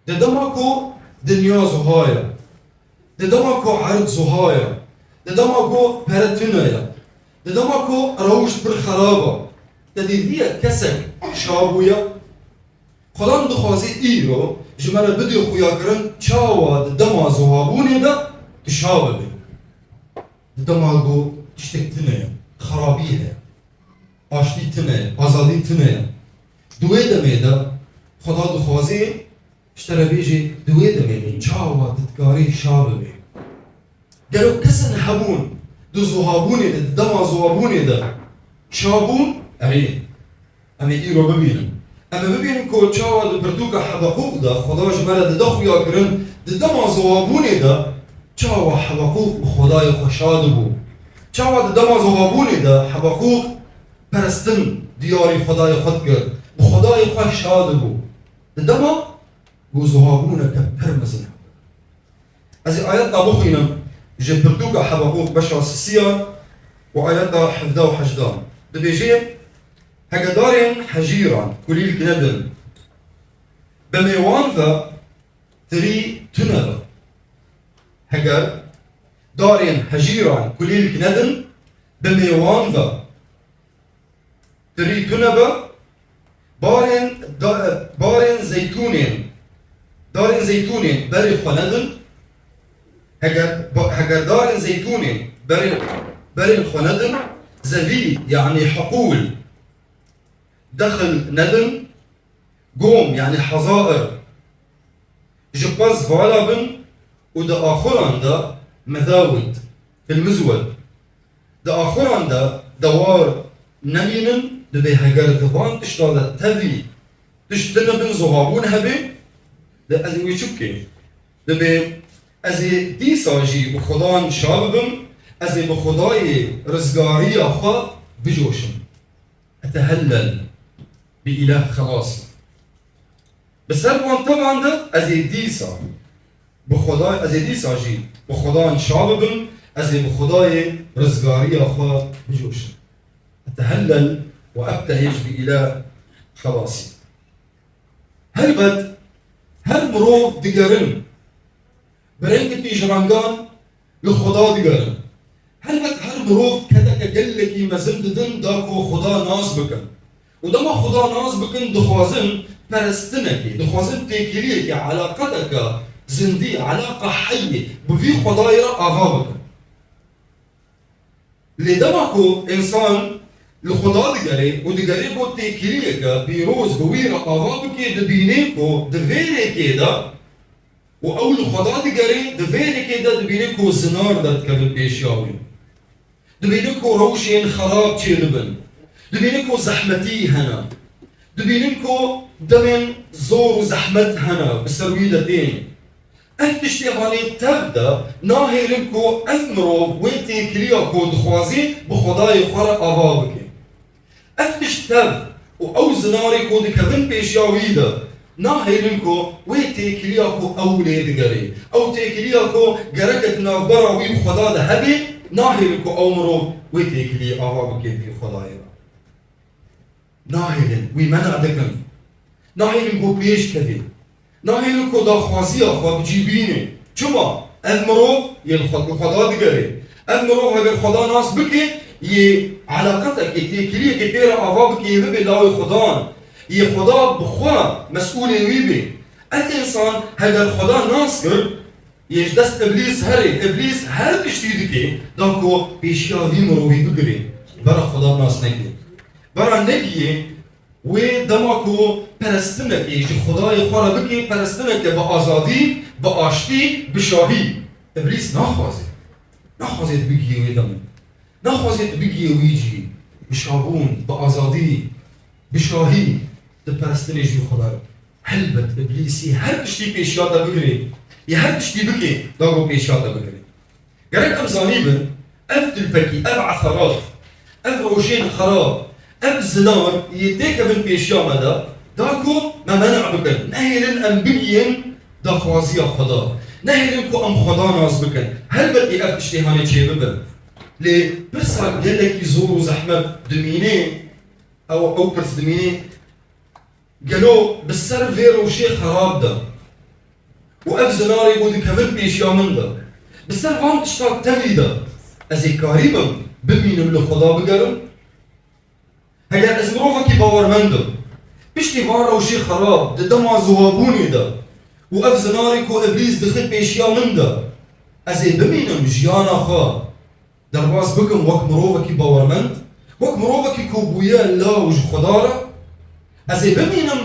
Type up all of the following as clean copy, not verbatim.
دماكو دنيا زهايا دماكو عرض زهايا دماكو برتنايا دماكو روش بالخرابة ديدية كسك شابويا خلان دخوازي إيرو جمال بدي خويا كرن شاوا دما زهابوني دا تشاوا بي دماغو تشتك تنايا خرابيها آشتی تنه، آزادی تنه. دوی دمیده خدا دخوازی اشترا بیجی دوی دمیده چاوا ددگاری شابه بی. گلو کسن حبون دو زوهابونی ده دما زوهابونی ده شابون اری. اما ایرو ببینم. اما ببینم که چاوا دو پرتوکا حبقوق ده خدا جماله ده دخویا کرن ده دما زوهابونی ده چاوا حبقوق خدای خوشاد بو. چاوا ده دما زوهابونی ده حبقوق پرستن دیاری خدای خود کرد و خدای خود شاد بو دما بو زهابونه که پرمزن از آیات بخوینم جبردوك حبقوق بشع سيان وآيات حفظا وحجدان دبيجي هكدارين حجيرا كليل كندن بميوان ذا تري تنبا هكر دارين حجيرا كليل كندن بميوان ذا تري تنبا بارين زيتونين دارين زيتونين بري خندن هكر دارين زيتونين بري خندن زفي يعني حقول دخل ندن قوم يعني حظائر جباز فالابن ودا آخران دا مذاود في المزود دا آخران دا دوار نمينن دبي هجر دفان تشتغل تبي تشتغل بن زهابون هبي ده أزي ويشوكي دبي أزي دي ساجي بخدان شاببم أزي بخداي رزقاري أخا بجوشم أتهلل بإله خلاص بس هالوان طبعا ده أزي دي سا بخداي أزي دي ساجي بخدان شاببم أزي بخداي رزقاري أخا بجوشم أتهلل وأبتهج بإله خلاصي هل مروف دقرن برنك بيجرانجان لخدا دقرن هل مروف كذا كجلكي مزمددن داكو خدا ناس بكن ودما خدا ناس بكن دخوازن پرستنكي دخوازن تيكيليكي علاقتك زندي علاقة حية بفي خدايرا آغا بكن لدماكو إنسان لخدا دگره و دگره بو تکیلیه که بیروز بویر آغا بکی دبینه کو دویره که دا و او لخدا دگره دویره که دا دبینه کو زنار داد که پیشیاوی دبینه کو روشین خراب چی دبن دبینه کو زحمتی هنا دبینه کو دمن زور و زحمت هنا بسروی دتین افتش تیغانی تبدا ناهیرم کو افمرو و تکیلیا کو دخوازی بخدای خورا آغا بکی افتش تب او زناری کو دکن پیشیاوی دا ناهیلن کو وی تکلیا کو اولی دگری او تکلیا کو گرکت نافبرا وی خدا ده هبی ناهیلن کو او مرو وی تکلی آوا بکی بی خدای را ناهیلن وی منع دکن ناهیلن کو پیش کدی ناهیلن کو دا خوازی آخوا بجیبینه چما اف مرو یل خدا دگری اف مرو اگر خدا ناس بکی يه علاقتك تكليه كبيرة أفابك يبي لاوي خدان يه خدا بخوا مسؤول ويبي الإنسان هذا الخدا ناصر يجدس إبليس إبليس هر بيشتيدكي داكو بيشياوي مروي بقري برا خدا ناس نجي برا نجي ودماكو پرستنك يجي خدا يخورا بكي پرستنك بآزادي بآشتي بشاهي إبليس ناخوازي بيجي ويدمك نخوازت بگی ویجی بشابون بآزادی بشاهی دپرستنش بی خدا رو هلبت ابلیسی هر پشتی پیشیاتا بگری یا هر پشتی بکی داگو پیشیاتا بگری گرک امزانی بن اف دلپکی اف عثرات اف روشین خراب اف زنار یدیک بن پیشیا مدا داگو ما منع بکن نهیلن ام بگین دا خوازی خدا نهیلن کو ام خدا ناز بکن هلبت اف اشتهانه چه ببن لي بس قال لك يزوروا زحمة دميني أو برس دميني قالوا بالسيرفر وشي خراب ده و اف زناری بود کفر پیشیا من ده بسر وان تشتاق تفیده از کاریبم ببینم لخدا بگرم هگر از مروفه کی باورمندم پشتی وان روشی خراب ده دم زوابونی ده و اف زناری کو ابلیس دخل پیشیا من ده از ببینم جیانا خواه درباز بکم وک مروفه کی باورمند وک مروفه کی کو بویا الله و خدا را از ببینم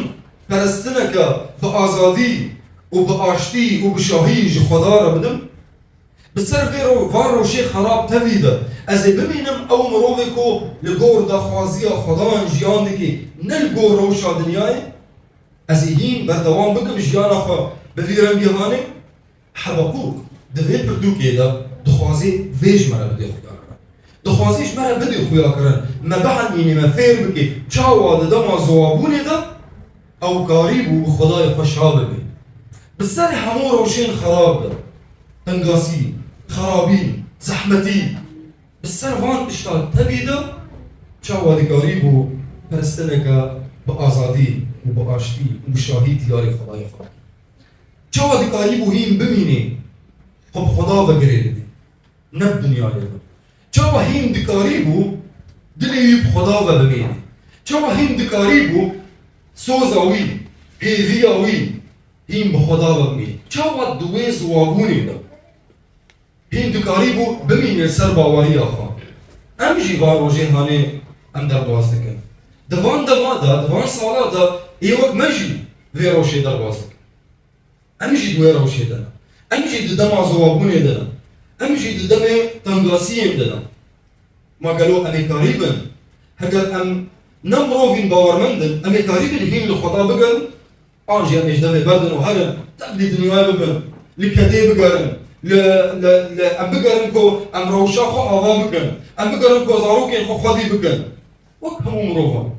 پرستنه که به آزادی و به آشتی و به شاهی خدا را بدم بسر وان روشی خراب تویده از ببینم او مروفه کو لگور دخوازی خدا جیان دیگی نلگور روشا دنیای از این بردوان بکم جیانا خواه بفیرم بیهانه حبقوق دوی پردوکه ده دخوازی ویج مرا بده خویا کرن دخوازیش مرا بده خویا کرن ما بعد اینی ما فیر بکی چاوا ده ما زوابونه ده او قریب و خدای خوشحال بی بسر همو روشین خراب ده تنگاسی خرابی زحمتی بسر وان اشتال تبیده چاوا ده قریب و پرستنه که با آزادی و با آشتی و شاهی دیاری خدای خدا چاوا ده قریب و هیم ببینی خب خدا بگریده نب دنیا لیده چاوا هیم ده قریب و دلیب خدا ببینی چاوا هیم ده قریب و سوزاوی هیویاوی هیم به خدا ببینی چاوا دوی زوابونی ده هیم ده قریب و ببینی سر باوری آخوا ام جیوان روژه هانه ام در باز دکن دوان دمادا دوان سالا ده ایوک مجی وی روشه در باز دکن ام جی دوی روشه ده ام جی ده دم زوابونی ده ام جی ده دم تنگاسیم ده ما قالو امی قریبن هگر ام نمروفين باورمندن امی قریبن هیم لخدا بگن آنجی امیش ده بردن و هرن تقلی دنیای بگن لکده بگرن ام بگرن کو ام روشا خو آوا بکن ام بگرن کو زاروکین خو خودی بکن وک همو مروفان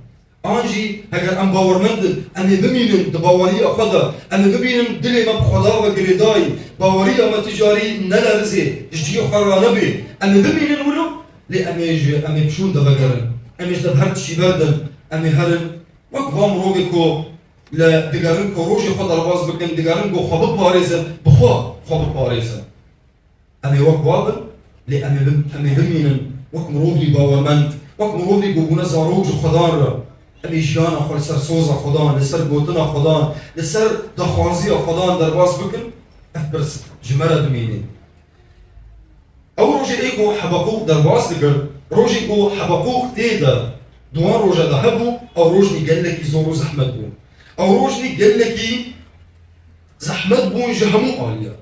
آنجی اگر ام باورمندن امی ببینن ده باوری خدا امی ببینن دلی ما بخدا و گریدای باوری اما تجاری نلرزی جدی خرانه بی امی ببینن ولو لی امی بشون ده بگرن امیش ده هر تشی بردن امی هرن وک وام روی کو لدگرن کو روشی خود درباز بکن دگرن کو خواب پاریزن بخوا خواب پاریزن امی وک وابن لی امی ببینن وک مروفی باورمند وک مروفی گوگونه زاروج خدا را امی جیان خود لسر سوز خدا لسر گوتن خدا لسر دخوازی خدا درباز بکن افبرس جمره دمینی او روژی ایکو حبقوق درباز دکر روژی کو حبقوق تیدا دوان روژه ده هبو او روژنی گلکی زورو زحمت بون او روژنی گلکی زحمت بون جهمو آلیا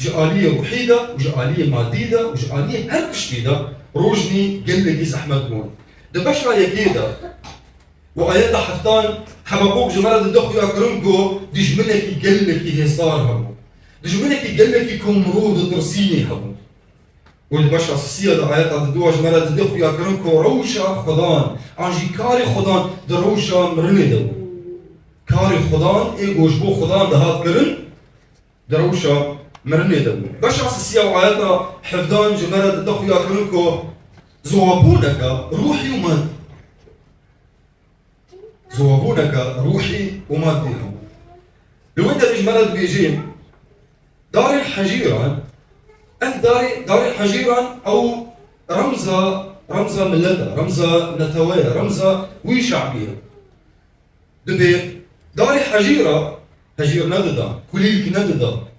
جآلية وحيدة وجآلية مادية وجآلية هر كشتيدة روجني قلقي زحمت بون دبشرة يكيدة وآيات حفتان حبقوق جمالة دخو يأكرمكو دجمنكي قلقي هزار هبو دجمنكي قلقي كمرود ترسيني هبو والبشرة السيئة ده آيات دوا جمالة دخو يأكرمكو روشا خدان عنجي كاري خدان ده روشا مرني دو كاري خدان ايقو جبو خدان ده هات كرن ده روشا مرني دو بشرة السيئة وآيات حفظان جمالة دخو يأكرمكو زوابونك روحي ومادي زوابونك روحي ومادي لو انت بجمالة بيجي دار الحجيران دار الحجيران او رمزة ملة رمزة نتوية رمزة وي شعبية دبي دار حجيرة حجير نددا كليلك نددا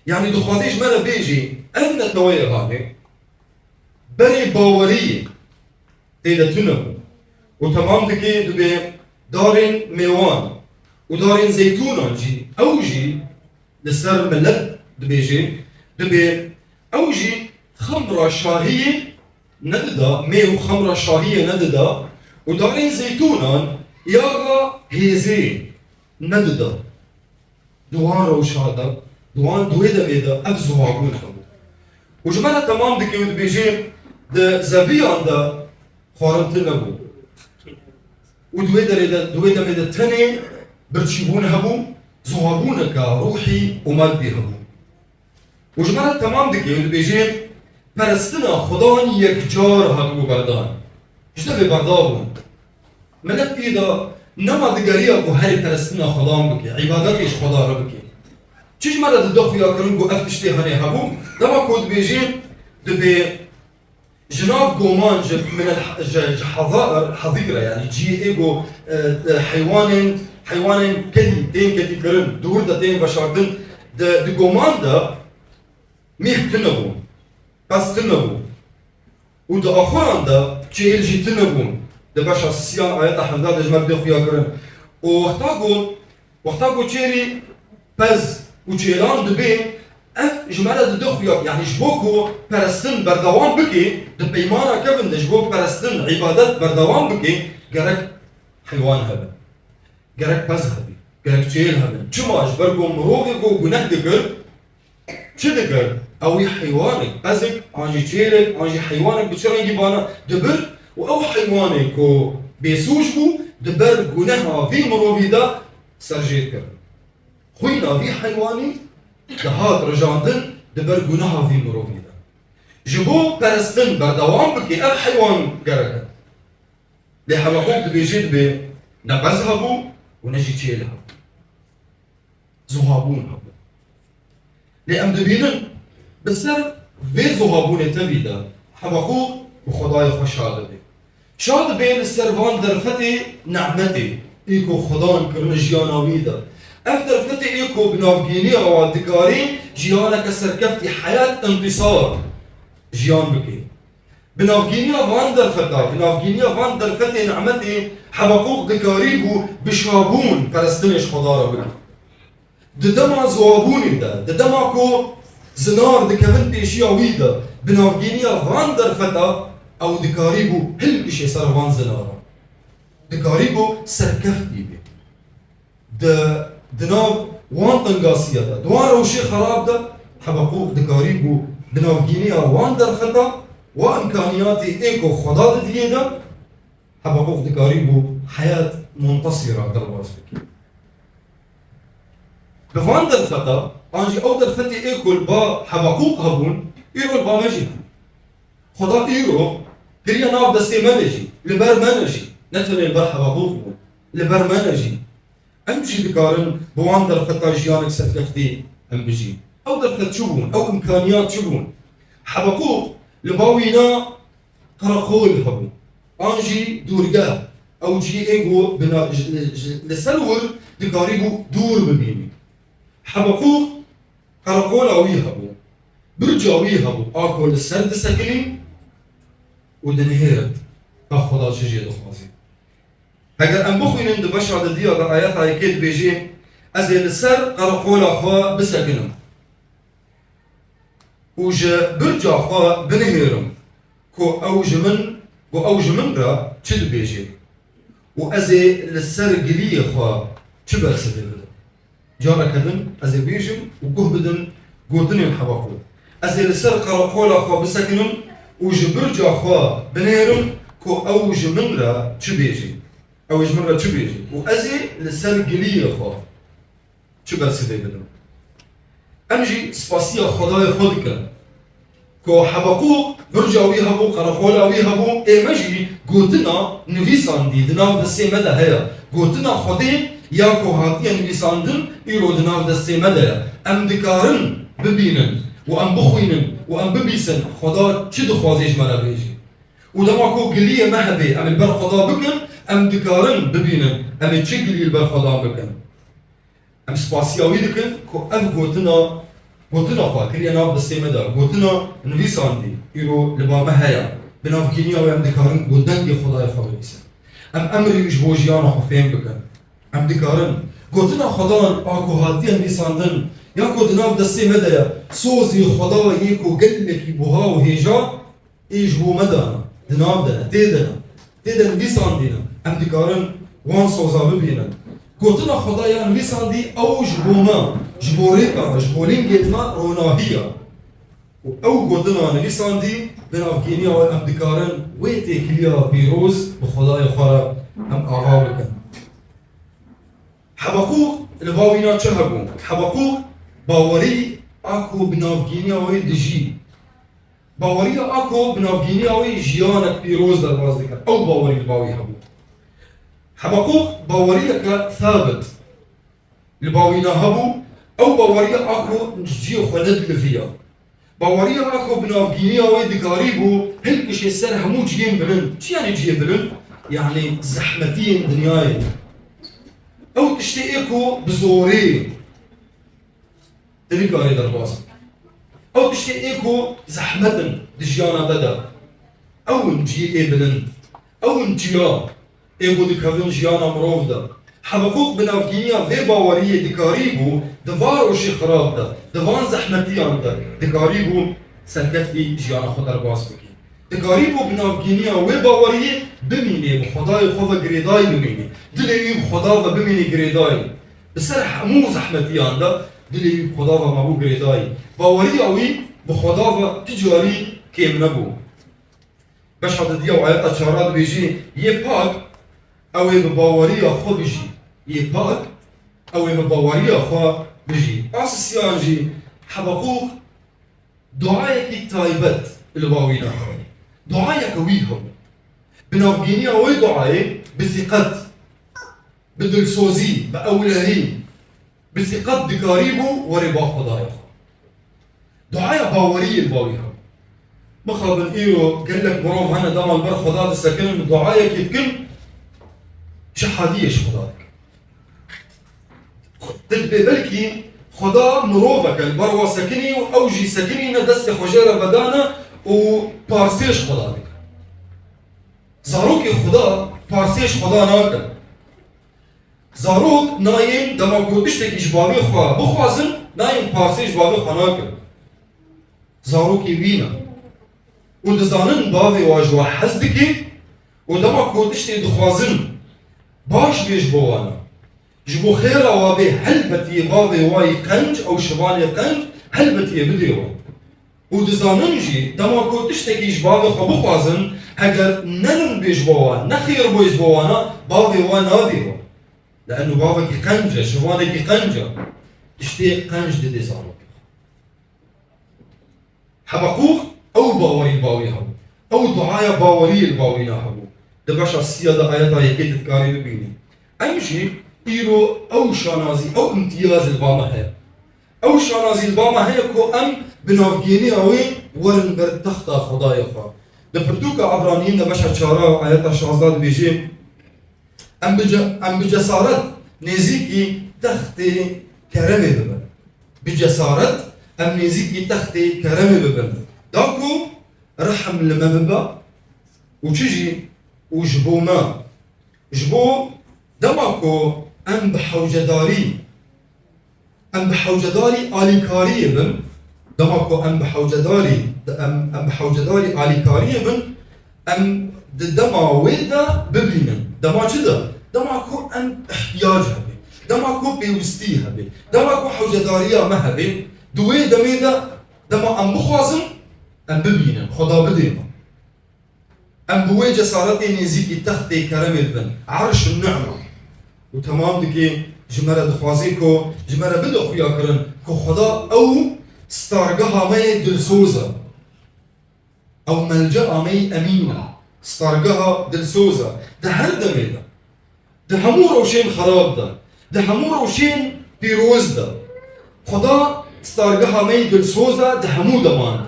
يعني دخوازي جمالة بيجي نتوية هاني بري باورية تيدا تنبو وتمام دكي دبي دارين ميوان ودارين زيتون جي اوجي لسر ملد دبي اوجي خمرة شاهية نددا ميو خمرة شاهية نددا ودارين زيتون ياغا هيزي نددا دوان روشادا دوان دويدا بيدا افزو عقول خبو وجمالة تمام دكي دبيجي ده زبيان ده خارنتن نبو ودويدا ميدا تاني برتشيبون هبو زوابونك روحي ومادي هبو وجمالة تمام دكي دبيجي پرستنا خدان يكجار هبو بردان جدا في بردابون ملت ايدا نما دقاريا كو هاري پرستنا خدان بكي عبادتش خدا ربكي چیش مرا دخو یا کرن گو افتشتی هنه هبو دما کود بیجین دبی جناب گومان من حظيرة يعني جي ايجو حيوان كدي كرن دور دا تين بشاردن د گومان دا ميح تنبو بس تنبو و دا آخران دا چهل جي تنبو دا باش اساسيان آيات حمداد جمال دخو یا کرن و وقتا گو چهری پز و چهلان دبین اف جماله دخويا يعني جبوكو پرستن بردوام بكي د پیمانا كفن د جبوك پرستن عبادت بردوام بكي گرك حيوان هبه گرك پز هبه گرك چيل هبه چماش برگو مروغي گو گناه دگر چه دگر اوي حيوانك پزك انجي چيلك انجي حيوانك بچرنگي بانا دبر و او حيوانك كو بيسوش بو دبر گناه في مروغي دا سرجيت كر خوينا في حيواني دهات رجاندن دبر گناه في مروفي دا جبو پرستن بردوام بكي اف حيوان گركن لي حلقوك دبيجيد بي نبز هبو ونجي تشيل هبو زهابون هبو لي ام دبينن بسر في زهابون تبيدا حبقوك وخداي خوشاد بي شاد بي للسرفان درفتي نعمتي ايكو خدان كرن جيانا ويدا افتر فتي ايكو بنافجيني او دكارين جيانا كسركفتي حياة انتصار جيان بكي بنافجيني فاندر فتا بنافجيني فاندر فتي نعمتي حبقوق دكاريبو بشابون فلسطينيش خضارة بكي ددما زوابوني دا ددما كو زنار دكفن بيشيا ويدا بنافجيني فاندر فتا او دكاريبو هل اشي سرفان زنارا دكاريبو سركفتي بي دناف وان تنقاسية دا دوان روشي خراب دا حبقوق دكاريبو دناف جينيا وان درفتا وامكانياتي ايكو خداد دي دا حبقوق دكاريبو حياة منتصرة درواز بكي بفان درفتا انجي او درفتي ايكو البا حبقوق هبون ايرو البا مجي خدا ايرو كريا ناف دستي منجي لبر منجي نتوني البر حبقوق لبر منجي امجي دكارن بوان درفتا جيانك سركفتي ام بجي او درفت شبون او امكانيات شبون حبقوق لباوينا قرقول هبو انجي دورقاه او جي ايجو بنا لسلور دكاريبو دور ببيني حبقوق قرقول اوي هبو برجا اوي هبو اكو للسرد سكلي ودنهيرت اخوضا شجي دخوازي اگر ام بخوینن د بشع د دیا د آیات آیکید بیجی از السر قرقول اخوا بسکنم و جا برجا اخوا بنهیرم کو اوج من را چد بیجی و از السر گلی اخوا چه برسده بدم جارا کدن از بیجم و گوه بدن گودن الحباقو از السر قرقول اخوا بسکنم و جا برجا اخوا بنهیرم کو اوج من را چه بیجی اوج مرة شو بيجي وازي لسان قلية خا شو بس ده بدنا امجي سباسيا خداي خدك كو حبقوق برجع ويهبو قرقولا ويهبو مجي قوتنا نفيسان دي دناف دسي مدى هيا قوتنا خدي يا كو هاتيا نفيساندن يرو دناف دسي مدى ام دكارن ببينن وام بخوينن وام ببيسن خدا شو دخوازيش مرة بيجي ودما كو قلية مهبي ام البر خدا بكن ام دكارن ببينن ام تشقلي البر خدا بكن ام سباسياوي دكن كو اف قوتنا خوا كريا ناف دسي مدى قوتنا نفيساندي يرو لبابا هيا بناف كينيا وام دكارن قدن دي خداي خدا بيسن ام امري مش بوجيانا خفين بكن ام دكارن قوتنا خدان اكو هاتيا نفيساندن ياكو دناف دسي مدى صوزي خدا يكو قلك بوها وهيجا ايش بو مدانا دناف دنا تيدنا نفيساندينا ام دكارن وان صوزا ببينا قوتنا خدا يا نفيساندي او جبوما جبوريكا جبولين جيتنا روناهيا او قوتنا نفيساندي بناف كينيا وام دكارن ويتي كليا بيروز بخدا يخارا ام اغابكا حبقوق الباوينا تشهبون حبقوق باوري اكو بناف كينيا ويدجي باوري اكو بناف كينيا ويجيانك بيروز درواز دكار او باوري الباوي هبو حبقوق باوريك ثابت الباوينا هبو او باوريا اكو نجي خلد فيها باوريا اكو بنافجينيا ويد قريبو هلك شي سر همو جيم بلن شو يعني جيم بلن يعني زحمتين دنياي او تشتيكو بزوري تريك هاي درباس او تشتيكو زحمة دجيانا بدا او نجي ايبلن او نجيا ايبو دكافن جيانا مروفدا حبقوق بنافجينيا في باورية دكاريبو دوار وشي خراب دا دوان زحمتيان دا دكاريبو سركفتي جيانا خدر باس بكي دكاريبو بنافجينيا و باورية بميني بخداي خوفا قريداي بميني دلي بخداوا بميني قريداي بسرح مو زحمتيان دا دلي بخداوا مابو قريداي باورية اوي بخداوا تجاري كيم نبو باش هذا ديو عيطة شارات بيجي يباك او بباورية خو بيجي يباك او بباورية خو بيجي اساسيان جي حبقوق دعايك تايبت الباوينا دعايك ويهم بنافجينيا وي دعاي بثقة بدلسوزي بأولهي بثقة دكاريبو وربا خدايا دعايا باورية الباويها مخابن ايرو قال لك بروف هنا دام البر خداد السكن من دعايك يتكن شحاديش خداك تدبي بلكي خدا مروفك البروا سكني واوجي سكني ندست خجيرة بدانا وبارسيش خدادك زاروك خدا بارسيش خدا ناكل زاروك نايم دما قدش تكيش بابي خوا بخوازن نايم بارسيش بابي خوا ناكل زاروك وينا ودزانن بابي واجوا حزدكي ودما قدش تدخوازن باش بيش بوانا جبو خيرا وابي هلبتي بابي واي قنج او شباني قنج هلبتي بديوا ودزاننجي دما قدش تكيش بابي خوا بخوازن اگر نرم بيش بوان نخير بيش بوانا بابي وانا بيوا لانه بابك قنجة شبانك قنجة اشتي قنج دي زانوك حبقوق او باوري الباوي هبو او دعايا باوري الباوينا هبو دباشا السيادة آياتا يكي تتكاري ببيني امشي ايرو او شانازي او امتياز الباما هي او شانازي الباما هي كو ام بنافجيني اوي ورن برد تختا خدايا خوا دبرتوكا عبرانيين دباشا چارا آياتا شازداد بيجي ام بجسارت نزيكي تختي كرمي ببن بجسارت ام نزيكي تختي كرمي ببن داكو رحم لما ببا وتجي وجبو ما جبو دماكو ام بحوجداري آليكاري بن دماكو ام بحوجداري آليكاري بن ام دما ويدا ببينن دما جدا دماكو ام احتياج هبي دماكو بيوستي هبي دماكو حوجدارية ما هبي دوي دميدا دما ام بخوازن ام ببينن خدا بديما ام بوي جسارتي نزيكي تختي كرمي بن عرش النعمة وتمام دكي جمرة دخوازيكو جمرة بدو خويا كرن كو خدا او ستارقها مي دلسوزة او ملجأ مي امينة ستارقها دلسوزة ده هر دميدا ده همور وشين خراب ده همور وشين بيروز خدا ستارقها مي دلسوزة ده همو دمان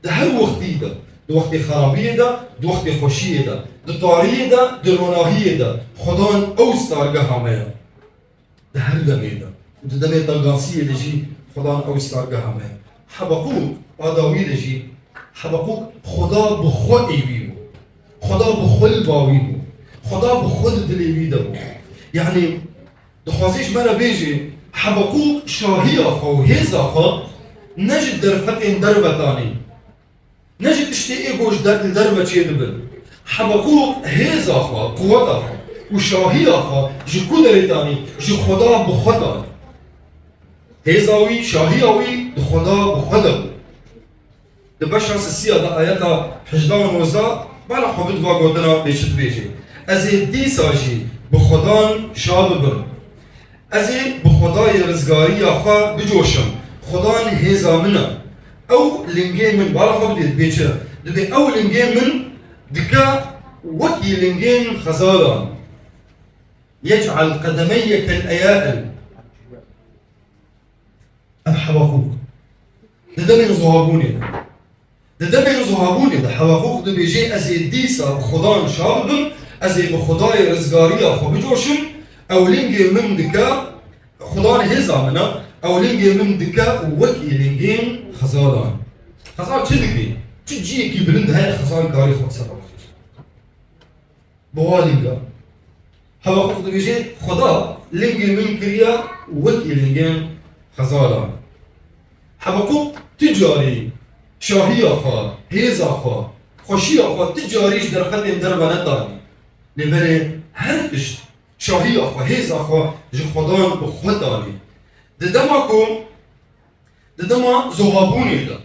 ده هر وقتي ده وقت خرابية ده وقت خوشية ده طارية ده روناهية ده خدان او ستارقها ميا ده هر دميدا وده دمي طلقانسية لجي خدان او ستارقها ميا حبقوق آداوي لجي حبقوق خدا بخو ايويو خدا بخو الباويو خدا بخو دليوي ده يعني دخوازيش مرة بيجي حبقوق شاهية خو هيزا خو نجد درفتين دربتاني نجد تشتي ايجوش دربة چه دبل حبقوق هيزا خوا قوتا خوا وشاهية خوا جي قدرتاني جي خدا بخدا هيزاوي شاهيوي خدا بخدا دبشر سسيا دا آياتا حجدان وزا بالا خبت واقودنا بيشت بيجي ازي دي ساجي بخدان شاب بن ازي بخداي رزقاري خوا بجوشم خدان هيزا منا او لنجين من بالا خبت بيجي دبي او لنجين من دكا وكي لنجين خزالا يجعل قدمي كالأيائل حبقوق دمين زهابوني دمين زهابوني ده حبقوق ده بيجي أزي ديسا بخدان شابم أزي بخداي رزقارية خو بجوشم أو لينجي من دكا خدان هزا منا أو لينجي من دكا وكي لينجين خزالان خزال تدقي تجي كي بلند هاي خزال كاري خود سبب بوالينجا حبقوق ده بيجي خدا لينجي من كريا وكي لينجين خزالان حبقوق تجاري شاهي خا هيزا خا خوشي خا تجاريش در خدم در بنتاني لبره هر تشت شاهي خا هيزا خا جي خدان بخوتاني ددماكم ددما زهابوني ده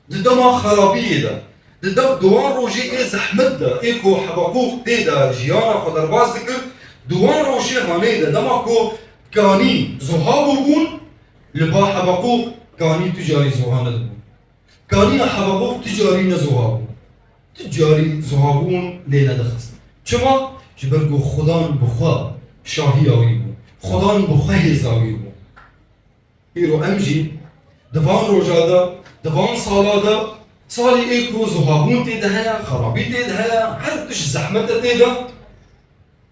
ددما خرابي ده ددم دوان روجي اي زحمت ده ايكو حبقوق تيدا جيانا خا درباز ذكر دوان روجي هاني ده دماكو كاني زهابو بون لبا حبقوق كاني تجاري زهانه دبون كاني حبقوق تجاري نزهابون تجاري زهابون لينا دخست چما جبرگو خدان بخوا شاهي آويبون خدان بخوا هزاويبون هيرو امجي دوان روجادا دوان سالادا سالي ايكو زهابون تيدا هيا خرابي تيدا هيا هر تش زحمت تيدا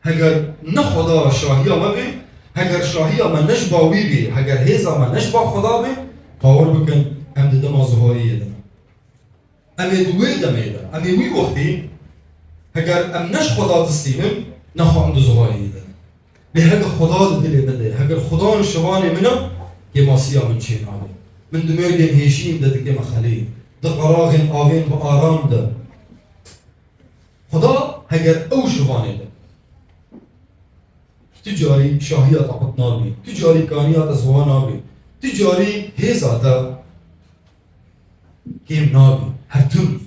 هگر نخدا شاهي ما بي هگر شاهي ما نشباوي بي هگر هزا ما نشبا خدا بي باور بكن ام دما زهاري يدنا ام دوي دم يدا ام وي وقتي هگر ام نش خدا تستيمم نخو عند زهاري يدنا لهذا خدا دلي بده هگر خدا شواني منا يماسيا من شي نابي من دميدين هيشين ده دكي مخلي ده قراغن آوين بآرام ده خدا هگر او شواني ده تجاري شاهية طاقت نابي تجاري كانيات زوان نابي تجاري هيزاتا كيم نابي هرتم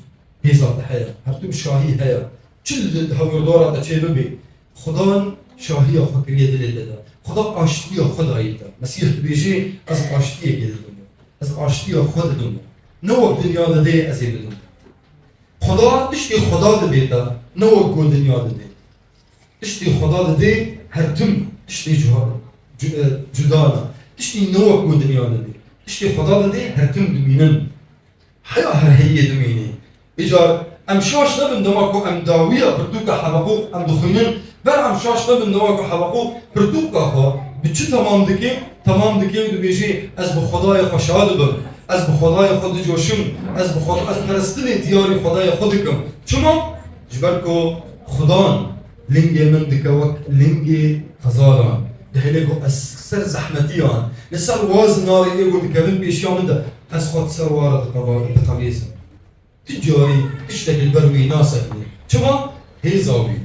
هيزاتا هيا هرتم شاهي هيا چل هاوردورا تشي ببي خدان شاهية فكرية دلي دادا خدا آشتية خداية دا مسيح بيجي از آشتية كده دمو از آشتية خد دمو نوك دنيا دا دي ازي بدمو خدا تشتي خدا دا بيتا نوك قول دنيا دا دي تشتي خدا دا دي هرتم تشتي جدانا تشتي نوك قول دنيا دا دي تشتي خدا دا دي هرتم دمينن حيا هر هي دميني إجار ام شاش نبن دماكو ام داوية بردوكا حبقوق ام دخنين بر ام شاش نبن دماكو حبقوق بردوكا خوا بچه تمام دكي ودو بيجي از بخداي خشاد بم از بخداي خود جوشم از پرستني دياري خداي خودكم چما جبركو خدان لنجي من دكوك لنجي خزاران دهلكو از سر زحمتيان نسر واز ناري ايقو دكوين بيشيا من ده از خود سر وارد قبيسم تجاري تشتغل البروي ناسكني چما هيزاوي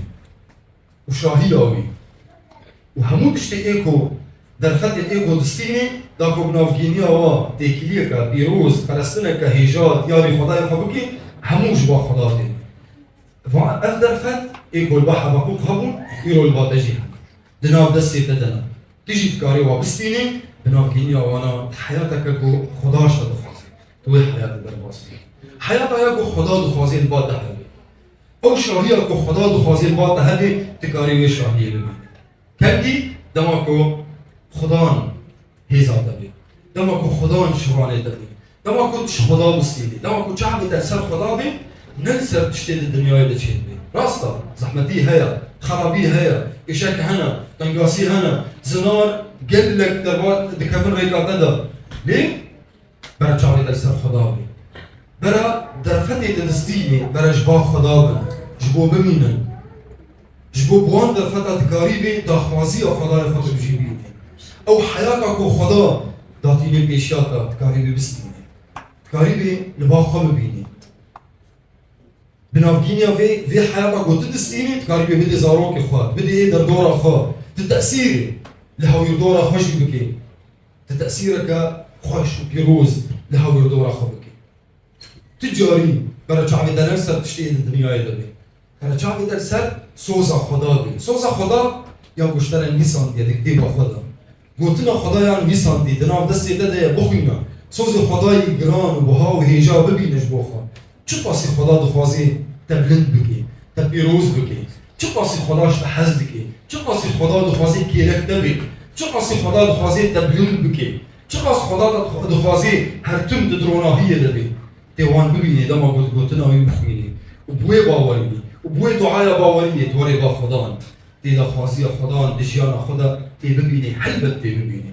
وشاهياوي وهمو تشتي ايكو در خط ايكو دستيني داكو بنافجينيا وا تيكيليكا بيروز پرستنكا هيجات ياري خداي خبوكي همو جبا خداتي اف در خط ايكو البحر بقوق هبون يرو الباتجي دناف دستي تدنا تيجي تكاري وابستيني بنافجينيا وانا حياتك اكو خداش تدفعسي توي حياتك درباسي حياتك اكو خدا دخوازي البات دهبي او شاهي اكو خدا دخوازي البات دهبي تكاري وي شاهي ببي كندي دماكو خدان هيزا دبي دماكو خدان شواني دبي دماكو تش خدا بستيني دماكو شعبي تأثر خدا بي ننسر تشتي الدنيا دا تشيد بي راستا زحمتي هيا خرابي هيا إشاك هنا تنقاسي هنا زنار قلك دربات دكافن ريكا دا ليه؟ برا شعبي تأثر خدا بي برا درفتي تدستيني برا جبا خدا بي جبو بمينن جبو بوان درفتا تكاريبي دا خوازي خدا يخطب جيبيني او حياتك خدا داتيني بيشياتا تكاريبي بستيني تكاريبي لبا خب بيني بنافجينيا في حياتك وتدستيني تكاريبي بدي زاروكي خوات بدي ايه در دورا خوات تتأثيري لهو يردورا خوش بكي تتأثيرك خوش وبيروز لهو يردورا خو بكي تجاري برا شعبي دا نفسر تشتي الدنيا يدبي برا شعبي دا سر سوزا خدا بي سوزا خدا يا گوشتر انویسان دي دي با خدا گوتنا خدا يا انویسان دي دناف دستی ده بخوینا سوز خدای گران و بها و هیجا ببینش بخوا چه پاسی خدا دخوازی تبلند بکی تبیروز بکی چه پاسی خداش تحز بکی چه پاسی خدا دخوازی کیرک تبی چه پاسی خدا دخوازی تبلند بکی چقدر خدا دخوازی هر تم دروناهی دبی دیوان ببینی دما گوتنا وی بخوینی و بوی باوری و بوی دعای باوری توری با خدا دی دخوازی خدا دجیان خدا دی ببینی حلبت دی ببینی